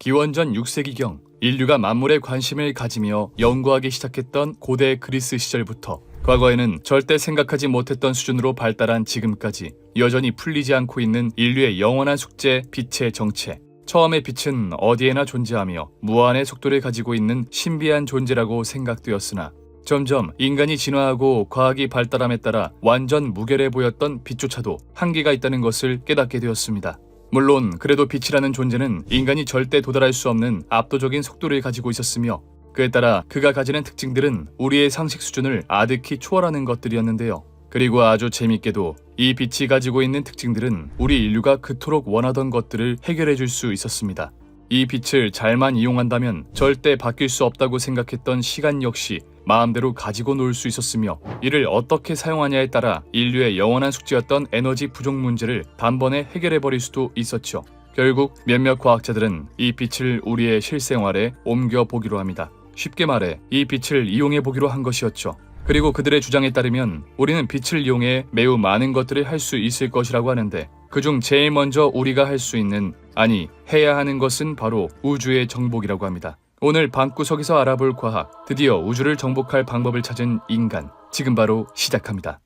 기원전 6세기경 인류가 만물에 관심을 가지며 연구하기 시작했던 고대 그리스 시절부터 과거에는 절대 생각하지 못했던 수준으로 발달한 지금까지 여전히 풀리지 않고 있는 인류의 영원한 숙제, 빛의 정체. 처음에 빛은 어디에나 존재하며 무한의 속도를 가지고 있는 신비한 존재라고 생각되었으나 점점 인간이 진화하고 과학이 발달함에 따라 완전 무결해 보였던 빛조차도 한계가 있다는 것을 깨닫게 되었습니다. 물론 그래도 빛이라는 존재는 인간이 절대 도달할 수 없는 압도적인 속도를 가지고 있었으며 그에 따라 그가 가지는 특징들은 우리의 상식 수준을 아득히 초월하는 것들이었는데요. 그리고 아주 재밌게도 이 빛이 가지고 있는 특징들은 우리 인류가 그토록 원하던 것들을 해결해 줄 수 있었습니다. 이 빛을 잘만 이용한다면 절대 바뀔 수 없다고 생각했던 시간 역시 마음대로 가지고 놀 수 있었으며 이를 어떻게 사용하냐에 따라 인류의 영원한 숙제였던 에너지 부족 문제를 단번에 해결해버릴 수도 있었죠. 결국 몇몇 과학자들은 이 빛을 우리의 실생활에 옮겨보기로 합니다. 쉽게 말해 이 빛을 이용해보기로 한 것이었죠. 그리고 그들의 주장에 따르면 우리는 빛을 이용해 매우 많은 것들을 할 수 있을 것이라고 하는데 그중 제일 먼저 우리가 할 수 있는, 아니 해야 하는 것은 바로 우주의 정복이라고 합니다. 오늘 방구석에서 알아볼 과학, 드디어 우주를 정복할 방법을 찾은 인간, 지금 바로 시작합니다.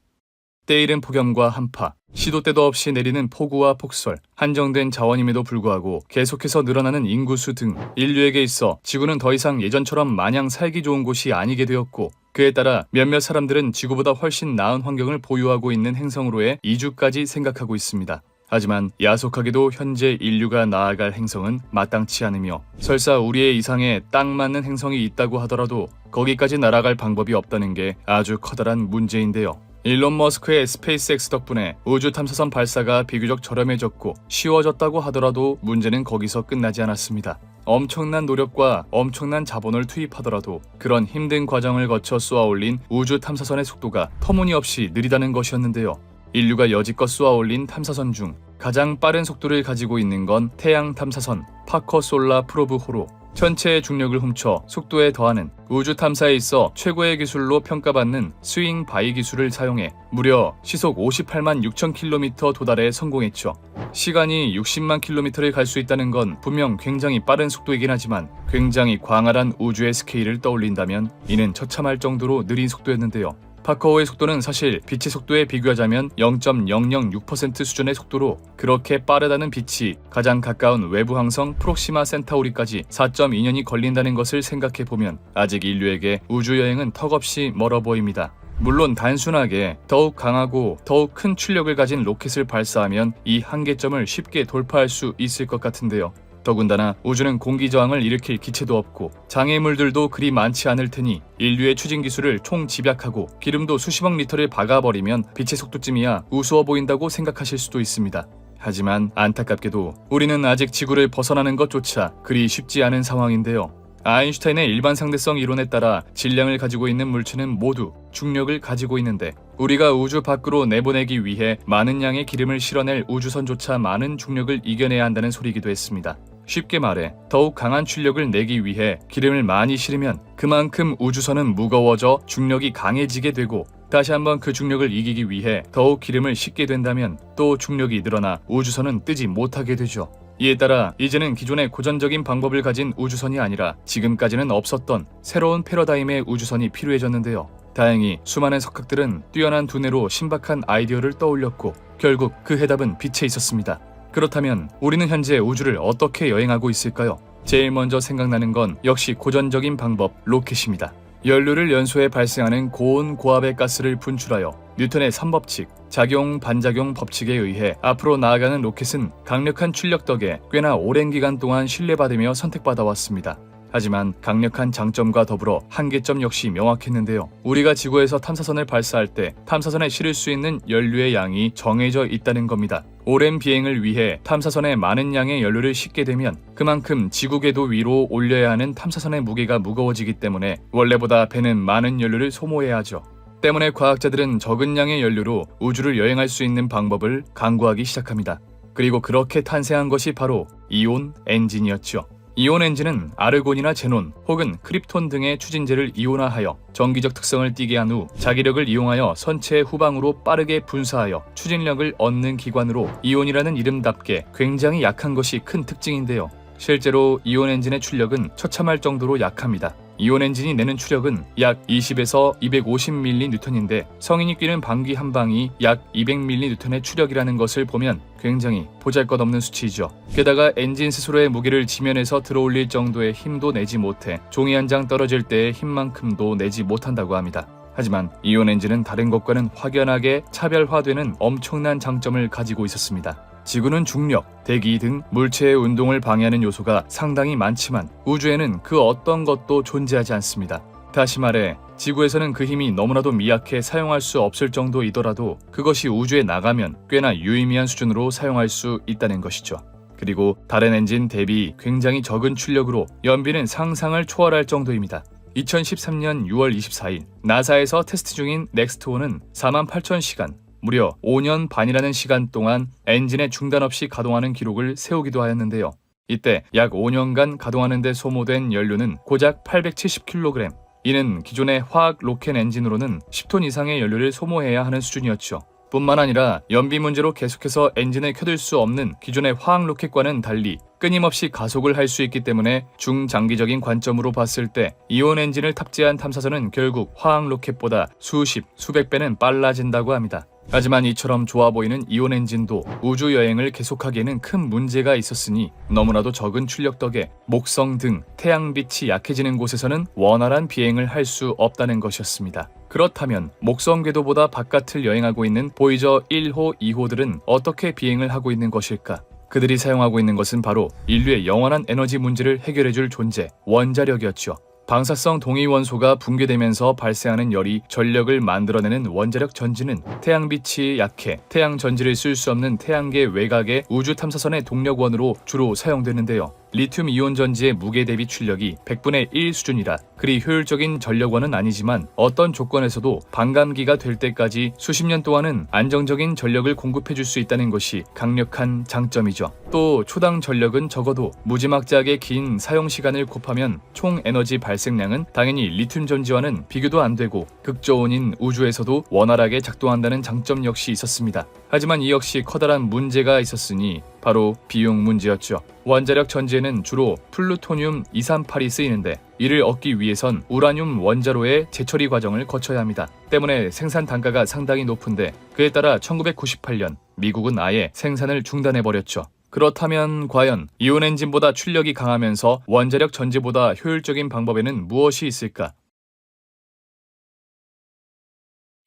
때이른 폭염과 한파, 시도 때도 없이 내리는 폭우와 폭설, 한정된 자원임에도 불구하고 계속해서 늘어나는 인구수 등 인류에게 있어 지구는 더 이상 예전처럼 마냥 살기 좋은 곳이 아니게 되었고 그에 따라 몇몇 사람들은 지구보다 훨씬 나은 환경을 보유하고 있는 행성으로의 이주까지 생각하고 있습니다. 하지만 야속하게도 현재 인류가 나아갈 행성은 마땅치 않으며 설사 우리의 이상에 딱 맞는 행성이 있다고 하더라도 거기까지 날아갈 방법이 없다는 게 아주 커다란 문제인데요. 일론 머스크의 스페이스X 덕분에 우주 탐사선 발사가 비교적 저렴해졌고 쉬워졌다고 하더라도 문제는 거기서 끝나지 않았습니다. 엄청난 노력과 엄청난 자본을 투입하더라도 그런 힘든 과정을 거쳐 쏘아올린 우주 탐사선의 속도가 터무니없이 느리다는 것이었는데요. 인류가 여지껏 쏘아올린 탐사선 중 가장 빠른 속도를 가지고 있는 건 태양 탐사선 파커 솔라 프로브 호로, 전체의 중력을 훔쳐 속도에 더하는 우주 탐사에 있어 최고의 기술로 평가받는 스윙 바이 기술을 사용해 무려 시속 58만 6천 킬로미터 도달에 성공했죠. 시간이 60만 킬로미터를 갈 수 있다는 건 분명 굉장히 빠른 속도이긴 하지만 굉장히 광활한 우주의 스케일을 떠올린다면 이는 처참할 정도로 느린 속도였는데요. 파커호의 속도는 사실 빛의 속도에 비교하자면 0.006% 수준의 속도로 그렇게 빠르다는 빛이 가장 가까운 외부 항성 프록시마 센타우리까지 4.2년이 걸린다는 것을 생각해보면 아직 인류에게 우주여행은 턱없이 멀어 보입니다. 물론 단순하게 더욱 강하고 더욱 큰 출력을 가진 로켓을 발사하면 이 한계점을 쉽게 돌파할 수 있을 것 같은데요. 더군다나 우주는 공기저항을 일으킬 기체도 없고 장애물들도 그리 많지 않을 테니 인류의 추진 기술을 총집약하고 기름도 수십억 리터를 박아버리면 빛의 속도쯤이야 우스워 보인다고 생각하실 수도 있습니다. 하지만 안타깝게도 우리는 아직 지구를 벗어나는 것조차 그리 쉽지 않은 상황인데요. 아인슈타인의 일반 상대성 이론에 따라 질량을 가지고 있는 물체는 모두 중력을 가지고 있는데 우리가 우주 밖으로 내보내기 위해 많은 양의 기름을 실어낼 우주선조차 많은 중력을 이겨내야 한다는 소리이기도 했습니다. 쉽게 말해 더욱 강한 출력을 내기 위해 기름을 많이 실으면 그만큼 우주선은 무거워져 중력이 강해지게 되고 다시 한번 그 중력을 이기기 위해 더욱 기름을 싣게 된다면 또 중력이 늘어나 우주선은 뜨지 못하게 되죠. 이에 따라 이제는 기존의 고전적인 방법을 가진 우주선이 아니라 지금까지는 없었던 새로운 패러다임의 우주선이 필요해졌는데요. 다행히 수많은 석학들은 뛰어난 두뇌로 신박한 아이디어를 떠올렸고 결국 그 해답은 빛에 있었습니다. 그렇다면 우리는 현재 우주를 어떻게 여행하고 있을까요? 제일 먼저 생각나는 건 역시 고전적인 방법 로켓입니다. 연료를 연소해 발생하는 고온 고압의 가스를 분출하여 뉴턴의 3법칙, 작용 반작용 법칙에 의해 앞으로 나아가는 로켓은 강력한 출력 덕에 꽤나 오랜 기간 동안 신뢰받으며 선택받아 왔습니다. 하지만 강력한 장점과 더불어 한계점 역시 명확했는데요. 우리가 지구에서 탐사선을 발사할 때 탐사선에 실을 수 있는 연료의 양이 정해져 있다는 겁니다. 오랜 비행을 위해 탐사선에 많은 양의 연료를 싣게 되면 그만큼 지구 궤도 위로 올려야 하는 탐사선의 무게가 무거워지기 때문에 원래보다 배는 많은 연료를 소모해야 하죠. 때문에 과학자들은 적은 양의 연료로 우주를 여행할 수 있는 방법을 강구하기 시작합니다. 그리고 그렇게 탄생한 것이 바로 이온 엔진이었죠. 이온 엔진은 아르곤이나 제논 혹은 크립톤 등의 추진제를 이온화하여 전기적 특성을 띠게 한 후 자기력을 이용하여 선체의 후방으로 빠르게 분사하여 추진력을 얻는 기관으로 이온이라는 이름답게 굉장히 약한 것이 큰 특징인데요. 실제로 이온 엔진의 출력은 처참할 정도로 약합니다. 이온 엔진이 내는 추력은 약 20에서 250mN인데 성인이 뛰는 방귀 한 방이 약 200mN의 추력이라는 것을 보면 굉장히 보잘것없는 수치이죠. 게다가 엔진 스스로의 무게를 지면에서 들어올릴 정도의 힘도 내지 못해 종이 한 장 떨어질 때의 힘만큼도 내지 못한다고 합니다. 하지만 이온 엔진은 다른 것과는 확연하게 차별화되는 엄청난 장점을 가지고 있었습니다. 지구는 중력, 대기 등 물체의 운동을 방해하는 요소가 상당히 많지만 우주에는 그 어떤 것도 존재하지 않습니다. 다시 말해 지구에서는 그 힘이 너무나도 미약해 사용할 수 없을 정도이더라도 그것이 우주에 나가면 꽤나 유의미한 수준으로 사용할 수 있다는 것이죠. 그리고 다른 엔진 대비 굉장히 적은 출력으로 연비는 상상을 초월할 정도입니다. 2013년 6월 24일 나사에서 테스트 중인 넥스트1은 48,000시간 무려 5년 반이라는 시간 동안 엔진의 중단 없이 가동하는 기록을 세우기도 하였는데요. 이때 약 5년간 가동하는 데 소모된 연료는 고작 870kg. 이는 기존의 화학 로켓 엔진으로는 10톤 이상의 연료를 소모해야 하는 수준이었죠. 뿐만 아니라 연비 문제로 계속해서 엔진을 켜둘 수 없는 기존의 화학 로켓과는 달리 끊임없이 가속을 할 수 있기 때문에 중장기적인 관점으로 봤을 때 이온 엔진을 탑재한 탐사선은 결국 화학 로켓보다 수십, 수백 배는 빨라진다고 합니다. 하지만 이처럼 좋아 보이는 이온 엔진도 우주 여행을 계속하기에는 큰 문제가 있었으니 너무나도 적은 출력 덕에 목성 등 태양빛이 약해지는 곳에서는 원활한 비행을 할 수 없다는 것이었습니다. 그렇다면 목성 궤도보다 바깥을 여행하고 있는 보이저 1호, 2호들은 어떻게 비행을 하고 있는 것일까? 그들이 사용하고 있는 것은 바로 인류의 영원한 에너지 문제를 해결해줄 존재, 원자력이었죠. 방사성 동위원소가 붕괴되면서 발생하는 열이 전력을 만들어내는 원자력 전지는 태양빛이 약해 태양 전지를 쓸 수 없는 태양계 외곽의 우주 탐사선의 동력원으로 주로 사용되는데요. 리튬 이온 전지의 무게 대비 출력이 100분의 1 수준이라 그리 효율적인 전력원은 아니지만 어떤 조건에서도 반감기가 될 때까지 수십 년 동안은 안정적인 전력을 공급해줄 수 있다는 것이 강력한 장점이죠. 또 초당 전력은 적어도 무지막지하게 긴 사용시간을 곱하면 총 에너지 발생량은 당연히 리튬 전지와는 비교도 안 되고 극저온인 우주에서도 원활하게 작동한다는 장점 역시 있었습니다. 하지만 이 역시 커다란 문제가 있었으니 바로 비용 문제였죠. 원자력 전지에는 주로 플루토늄 238이 쓰이는데 이를 얻기 위해선 우라늄 원자로의 재처리 과정을 거쳐야 합니다. 때문에 생산 단가가 상당히 높은데 그에 따라 1998년 미국은 아예 생산을 중단해버렸죠. 그렇다면 과연 이온 엔진보다 출력이 강하면서 원자력 전지보다 효율적인 방법에는 무엇이 있을까?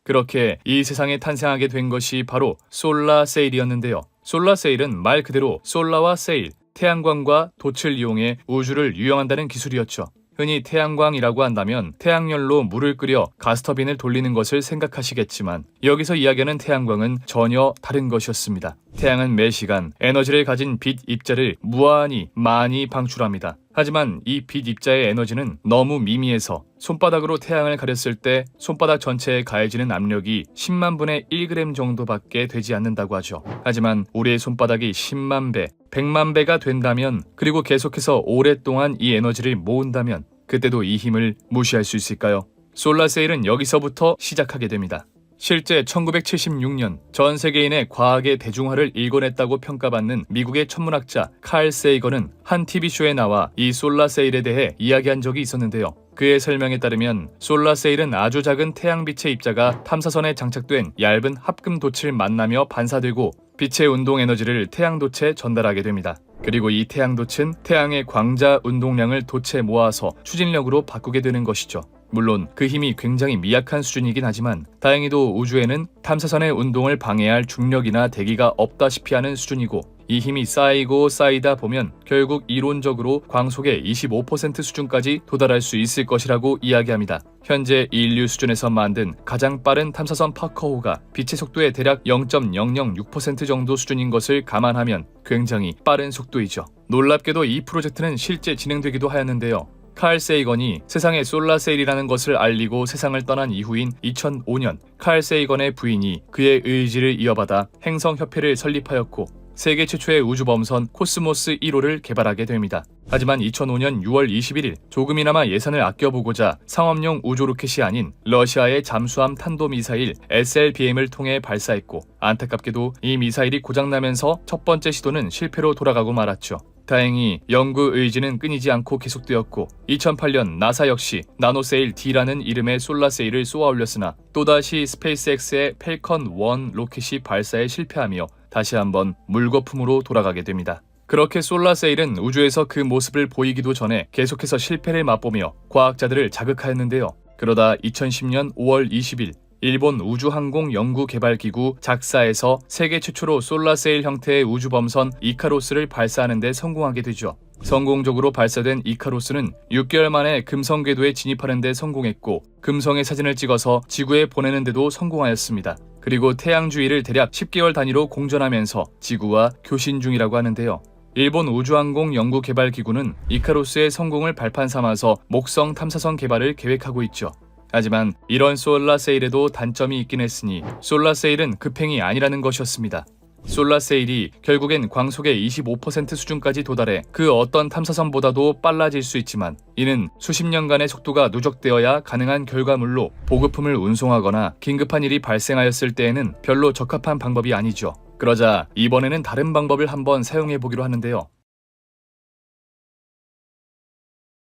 그렇게 이 세상에 탄생하게 된 것이 바로 솔라 세일이었는데요. 솔라 세일은 말 그대로 솔라와 세일, 태양광과 돛을 이용해 우주를 유영한다는 기술이었죠. 흔히 태양광이라고 한다면 태양열로 물을 끓여 가스터빈을 돌리는 것을 생각하시겠지만 여기서 이야기하는 태양광은 전혀 다른 것이었습니다. 태양은 매 시간 에너지를 가진 빛 입자를 무한히 많이 방출합니다. 하지만 이 빛 입자의 에너지는 너무 미미해서 손바닥으로 태양을 가렸을 때 손바닥 전체에 가해지는 압력이 10만 분의 1g 정도밖에 되지 않는다고 하죠. 하지만 우리의 손바닥이 10만 배, 100만 배가 된다면 그리고 계속해서 오랫동안 이 에너지를 모은다면 그때도 이 힘을 무시할 수 있을까요? 솔라세일은 여기서부터 시작하게 됩니다. 실제 1976년 전 세계인의 과학의 대중화를 일궈냈다고 평가받는 미국의 천문학자 칼 세이건은 한 TV쇼에 나와 이 솔라세일에 대해 이야기한 적이 있었는데요. 그의 설명에 따르면 솔라세일은 아주 작은 태양빛의 입자가 탐사선에 장착된 얇은 합금 돛을 만나며 반사되고 빛의 운동 에너지를 태양돛에 전달하게 됩니다. 그리고 이 태양돛은 태양의 광자 운동량을 돛에 모아서 추진력으로 바꾸게 되는 것이죠. 물론 그 힘이 굉장히 미약한 수준이긴 하지만 다행히도 우주에는 탐사선의 운동을 방해할 중력이나 대기가 없다시피 하는 수준이고 이 힘이 쌓이고 쌓이다 보면 결국 이론적으로 광속의 25% 수준까지 도달할 수 있을 것이라고 이야기합니다. 현재 인류 수준에서 만든 가장 빠른 탐사선 파커호가 빛의 속도의 대략 0.006% 정도 수준인 것을 감안하면 굉장히 빠른 속도이죠. 놀랍게도 이 프로젝트는 실제 진행되기도 하였는데요. 칼 세이건이 세상에 솔라세일이라는 것을 알리고 세상을 떠난 이후인 2005년 칼 세이건의 부인이 그의 의지를 이어받아 행성협회를 설립하였고 세계 최초의 우주범선 코스모스 1호를 개발하게 됩니다. 하지만 2005년 6월 21일 조금이나마 예산을 아껴보고자 상업용 우주로켓이 아닌 러시아의 잠수함 탄도미사일 SLBM을 통해 발사했고 안타깝게도 이 미사일이 고장나면서 첫 번째 시도는 실패로 돌아가고 말았죠. 다행히 연구 의지는 끊이지 않고 계속되었고 2008년 나사 역시 나노세일 D라는 이름의 솔라세일을 쏘아 올렸으나 또다시 스페이스X의 펠컨 1 로켓이 발사에 실패하며 다시 한번 물거품으로 돌아가게 됩니다. 그렇게 솔라세일은 우주에서 그 모습을 보이기도 전에 계속해서 실패를 맛보며 과학자들을 자극하였는데요. 그러다 2010년 5월 20일 일본 우주항공연구개발기구 작사에서 세계 최초로 솔라세일 형태의 우주범선 이카로스를 발사하는 데 성공하게 되죠. 성공적으로 발사된 이카로스는 6개월 만에 금성 궤도에 진입하는 데 성공했고 금성의 사진을 찍어서 지구에 보내는 데도 성공하였습니다. 그리고 태양 주위를 대략 10개월 단위로 공전하면서 지구와 교신 중이라고 하는데요. 일본 우주항공연구개발기구는 이카로스의 성공을 발판 삼아서 목성 탐사선 개발을 계획하고 있죠. 하지만 이런 솔라세일에도 단점이 있긴 했으니 솔라세일은 급행이 아니라는 것이었습니다. 솔라세일이 결국엔 광속의 25% 수준까지 도달해 그 어떤 탐사선보다도 빨라질 수 있지만 이는 수십 년간의 속도가 누적되어야 가능한 결과물로 보급품을 운송하거나 긴급한 일이 발생하였을 때에는 별로 적합한 방법이 아니죠. 그러자 이번에는 다른 방법을 한번 사용해보기로 하는데요.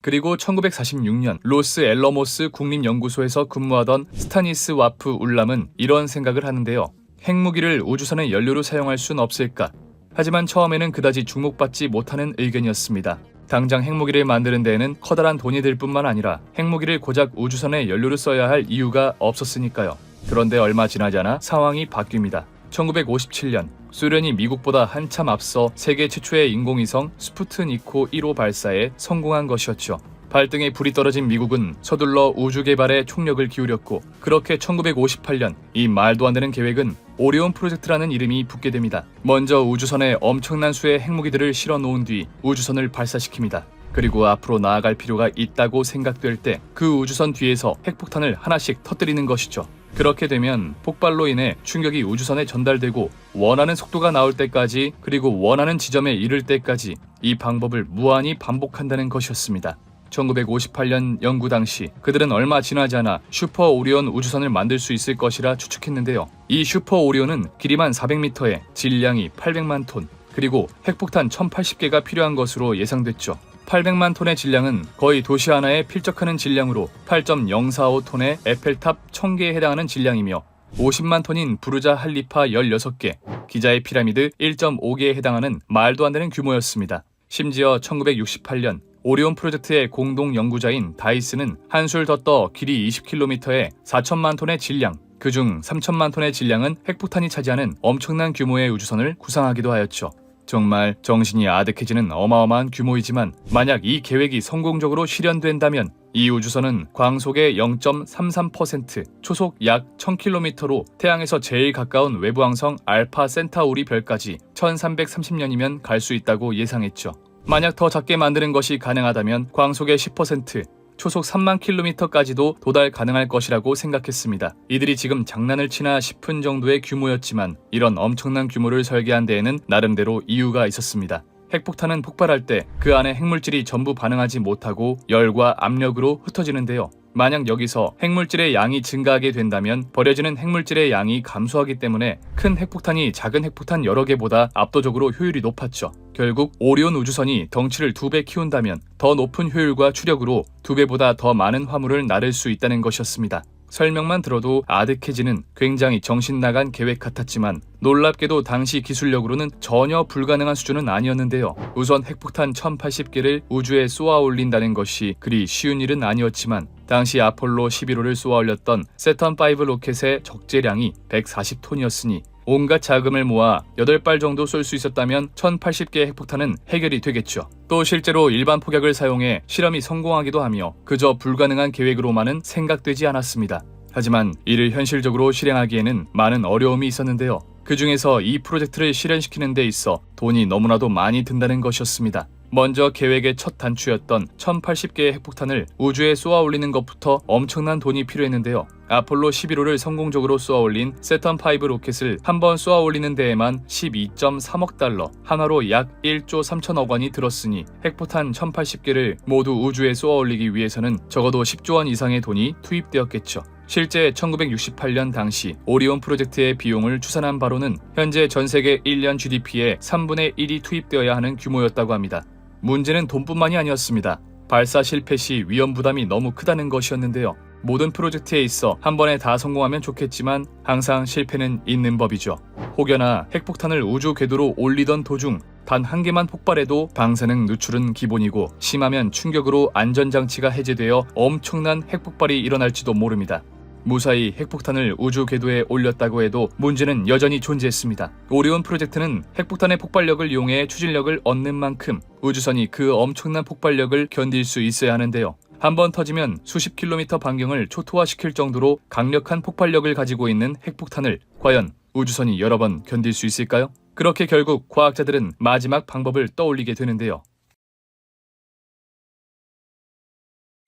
그리고 1946년 로스 엘러모스 국립연구소에서 근무하던 스타니스 와프 울람은 이런 생각을 하는데요. 핵무기를 우주선의 연료로 사용할 순 없을까? 하지만 처음에는 그다지 주목받지 못하는 의견이었습니다. 당장 핵무기를 만드는 데에는 커다란 돈이 들 뿐만 아니라 핵무기를 고작 우주선의 연료로 써야 할 이유가 없었으니까요. 그런데 얼마 지나지 않아 상황이 바뀝니다. 1957년 소련이 미국보다 한참 앞서 세계 최초의 인공위성 스푸트니크 1호 발사에 성공한 것이었죠. 발등에 불이 떨어진 미국은 서둘러 우주 개발에 총력을 기울였고 그렇게 1958년 이 말도 안 되는 계획은 오리온 프로젝트라는 이름이 붙게 됩니다. 먼저 우주선에 엄청난 수의 핵무기들을 실어 놓은 뒤 우주선을 발사시킵니다. 그리고 앞으로 나아갈 필요가 있다고 생각될 때 그 우주선 뒤에서 핵폭탄을 하나씩 터뜨리는 것이죠. 그렇게 되면 폭발로 인해 충격이 우주선에 전달되고 원하는 속도가 나올 때까지 그리고 원하는 지점에 이를 때까지 이 방법을 무한히 반복한다는 것이었습니다. 1958년 연구 당시 그들은 얼마 지나지 않아 슈퍼 오리온 우주선을 만들 수 있을 것이라 추측했는데요. 이 슈퍼 오리온은 길이만 400m에 질량이 800만 톤 그리고 핵폭탄 1080개가 필요한 것으로 예상됐죠. 800만 톤의 질량은 거의 도시 하나에 필적하는 질량으로 8.045톤의 에펠탑 1000개에 해당하는 질량이며 50만 톤인 부르자 할리파 16개, 기자의 피라미드 1.5개에 해당하는 말도 안 되는 규모였습니다. 심지어 1968년 오리온 프로젝트의 공동 연구자인 다이스는 한술 더 떠 길이 20km에 4천만 톤의 질량, 그중 3천만 톤의 질량은 핵폭탄이 차지하는 엄청난 규모의 우주선을 구상하기도 하였죠. 정말 정신이 아득해지는 어마어마한 규모이지만 만약 이 계획이 성공적으로 실현된다면 이 우주선은 광속의 0.33%, 초속 약 1000km로 태양에서 제일 가까운 외부 항성 알파 센타우리 별까지 1330년이면 갈 수 있다고 예상했죠. 만약 더 작게 만드는 것이 가능하다면 광속의 10%, 초속 3만 킬로미터까지도 도달 가능할 것이라고 생각했습니다. 이들이 지금 장난을 치나 싶은 정도의 규모였지만 이런 엄청난 규모를 설계한 데에는 나름대로 이유가 있었습니다. 핵폭탄은 폭발할 때 그 안에 핵물질이 전부 반응하지 못하고 열과 압력으로 흩어지는데요. 만약 여기서 핵물질의 양이 증가하게 된다면 버려지는 핵물질의 양이 감소하기 때문에 큰 핵폭탄이 작은 핵폭탄 여러 개보다 압도적으로 효율이 높았죠. 결국 오리온 우주선이 덩치를 2배 키운다면 더 높은 효율과 추력으로 2배보다 더 많은 화물을 나를 수 있다는 것이었습니다. 설명만 들어도 아득해지는 굉장히 정신나간 계획 같았지만 놀랍게도 당시 기술력으로는 전혀 불가능한 수준은 아니었는데요. 우선 핵폭탄 1080개를 우주에 쏘아 올린다는 것이 그리 쉬운 일은 아니었지만 당시 아폴로 11호를 쏘아 올렸던 세턴5 로켓의 적재량이 140톤이었으니 온갖 자금을 모아 8발 정도 쏠 수 있었다면 1080개의 핵폭탄은 해결이 되겠죠. 또 실제로 일반 폭약을 사용해 실험이 성공하기도 하며 그저 불가능한 계획으로만은 생각되지 않았습니다. 하지만 이를 현실적으로 실행하기에는 많은 어려움이 있었는데요. 그 중에서 이 프로젝트를 실현시키는 데 있어 돈이 너무나도 많이 든다는 것이었습니다. 먼저 계획의 첫 단추였던 1080개의 핵폭탄을 우주에 쏘아 올리는 것부터 엄청난 돈이 필요했는데요. 아폴로 11호를 성공적으로 쏘아 올린 세턴5 로켓을 한 번 쏘아 올리는 데에만 12.3억 달러, 한화로 약 1조 3천억 원이 들었으니 핵폭탄 1080개를 모두 우주에 쏘아 올리기 위해서는 적어도 10조 원 이상의 돈이 투입되었겠죠. 실제 1968년 당시 오리온 프로젝트의 비용을 추산한 바로는 현재 전 세계 1년 GDP의 3분의 1이 투입되어야 하는 규모였다고 합니다. 문제는 돈뿐만이 아니었습니다. 발사 실패 시 위험 부담이 너무 크다는 것이었는데요. 모든 프로젝트에 있어 한 번에 다 성공하면 좋겠지만 항상 실패는 있는 법이죠. 혹여나 핵폭탄을 우주 궤도로 올리던 도중 단 한 개만 폭발해도 방사능 누출은 기본이고 심하면 충격으로 안전장치가 해제되어 엄청난 핵폭발이 일어날지도 모릅니다. 무사히 핵폭탄을 우주 궤도에 올렸다고 해도 문제는 여전히 존재했습니다. 오리온 프로젝트는 핵폭탄의 폭발력을 이용해 추진력을 얻는 만큼 우주선이 그 엄청난 폭발력을 견딜 수 있어야 하는데요. 한번 터지면 수십 킬로미터 반경을 초토화시킬 정도로 강력한 폭발력을 가지고 있는 핵폭탄을 과연 우주선이 여러 번 견딜 수 있을까요? 그렇게 결국 과학자들은 마지막 방법을 떠올리게 되는데요.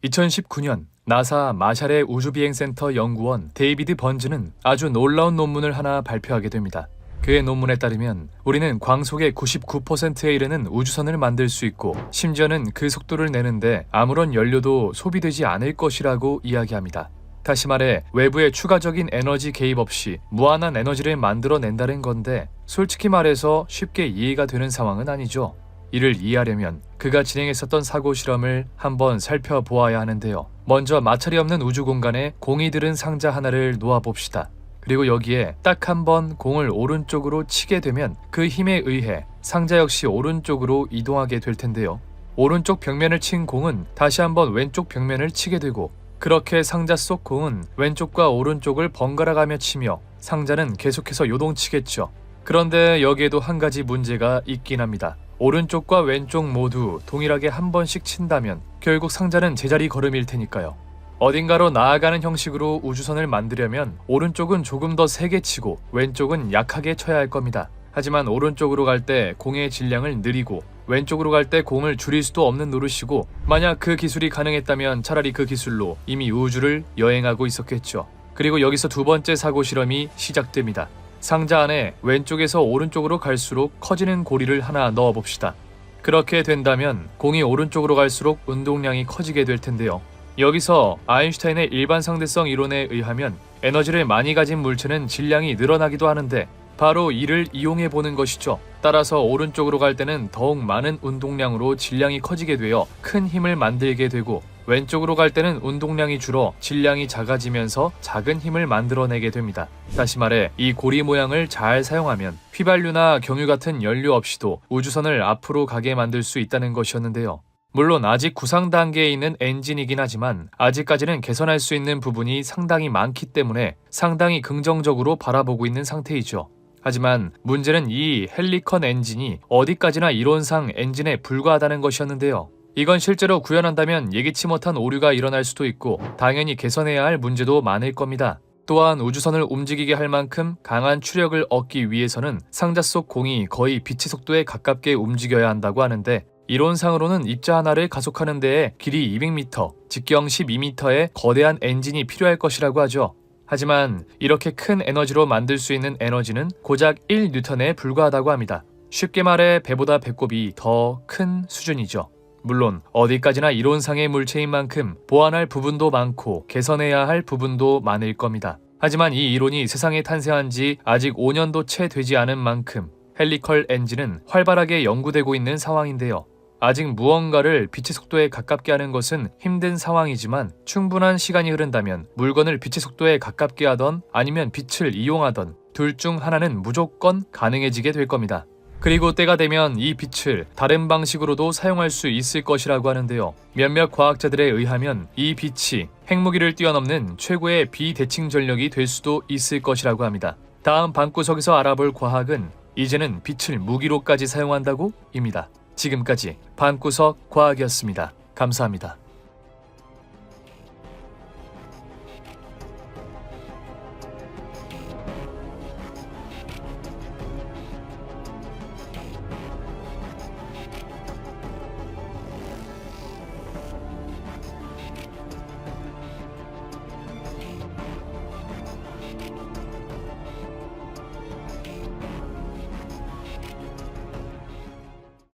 2019년 나사 마샬의 우주비행센터 연구원 데이비드 번즈는 아주 놀라운 논문을 하나 발표하게 됩니다. 그의 논문에 따르면 우리는 광속의 99%에 이르는 우주선을 만들 수 있고 심지어는 그 속도를 내는데 아무런 연료도 소비되지 않을 것이라고 이야기합니다. 다시 말해 외부의 추가적인 에너지 개입 없이 무한한 에너지를 만들어낸다는 건데 솔직히 말해서 쉽게 이해가 되는 상황은 아니죠. 이를 이해하려면 그가 진행했었던 사고 실험을 한번 살펴보아야 하는데요. 먼저 마찰이 없는 우주 공간에 공이 들은 상자 하나를 놓아봅시다. 그리고 여기에 딱 한 번 공을 오른쪽으로 치게 되면 그 힘에 의해 상자 역시 오른쪽으로 이동하게 될 텐데요. 오른쪽 벽면을 친 공은 다시 한번 왼쪽 벽면을 치게 되고 그렇게 상자 속 공은 왼쪽과 오른쪽을 번갈아가며 치며 상자는 계속해서 요동치겠죠. 그런데 여기에도 한 가지 문제가 있긴 합니다. 오른쪽과 왼쪽 모두 동일하게 한 번씩 친다면 결국 상자는 제자리 걸음일 테니까요. 어딘가로 나아가는 형식으로 우주선을 만들려면 오른쪽은 조금 더 세게 치고 왼쪽은 약하게 쳐야 할 겁니다. 하지만 오른쪽으로 갈 때 공의 질량을 느리고 왼쪽으로 갈 때 공을 줄일 수도 없는 노릇이고 만약 그 기술이 가능했다면 차라리 그 기술로 이미 우주를 여행하고 있었겠죠. 그리고 여기서 두 번째 사고 실험이 시작됩니다. 상자 안에 왼쪽에서 오른쪽으로 갈수록 커지는 고리를 하나 넣어봅시다. 그렇게 된다면 공이 오른쪽으로 갈수록 운동량이 커지게 될 텐데요. 여기서 아인슈타인의 일반 상대성 이론에 의하면 에너지를 많이 가진 물체는 질량이 늘어나기도 하는데 바로 이를 이용해 보는 것이죠. 따라서 오른쪽으로 갈 때는 더욱 많은 운동량으로 질량이 커지게 되어 큰 힘을 만들게 되고 왼쪽으로 갈 때는 운동량이 줄어 질량이 작아지면서 작은 힘을 만들어내게 됩니다. 다시 말해 이 고리 모양을 잘 사용하면 휘발유나 경유 같은 연료 없이도 우주선을 앞으로 가게 만들 수 있다는 것이었는데요. 물론 아직 구상 단계에 있는 엔진이긴 하지만 아직까지는 개선할 수 있는 부분이 상당히 많기 때문에 상당히 긍정적으로 바라보고 있는 상태이죠. 하지만 문제는 이 헬리컨 엔진이 어디까지나 이론상 엔진에 불과하다는 것이었는데요. 이건 실제로 구현한다면 예기치 못한 오류가 일어날 수도 있고 당연히 개선해야 할 문제도 많을 겁니다. 또한 우주선을 움직이게 할 만큼 강한 추력을 얻기 위해서는 상자 속 공이 거의 빛의 속도에 가깝게 움직여야 한다고 하는데 이론상으로는 입자 하나를 가속하는 데에 길이 200m, 직경 12m의 거대한 엔진이 필요할 것이라고 하죠. 하지만 이렇게 큰 에너지로 만들 수 있는 에너지는 고작 1뉴턴에 불과하다고 합니다. 쉽게 말해 배보다 배꼽이 더 큰 수준이죠. 물론 어디까지나 이론상의 물체인 만큼 보완할 부분도 많고 개선해야 할 부분도 많을 겁니다. 하지만 이 이론이 세상에 탄생한 지 아직 5년도 채 되지 않은 만큼 헬리컬 엔진은 활발하게 연구되고 있는 상황인데요. 아직 무언가를 빛의 속도에 가깝게 하는 것은 힘든 상황이지만 충분한 시간이 흐른다면 물건을 빛의 속도에 가깝게 하던 아니면 빛을 이용하던 둘 중 하나는 무조건 가능해지게 될 겁니다. 그리고 때가 되면 이 빛을 다른 방식으로도 사용할 수 있을 것이라고 하는데요. 몇몇 과학자들에 의하면 이 빛이 핵무기를 뛰어넘는 최고의 비대칭 전력이 될 수도 있을 것이라고 합니다. 다음 방구석에서 알아볼 과학은 이제는 빛을 무기로까지 사용한다고 입니다. 지금까지 방구석 과학이었습니다. 감사합니다.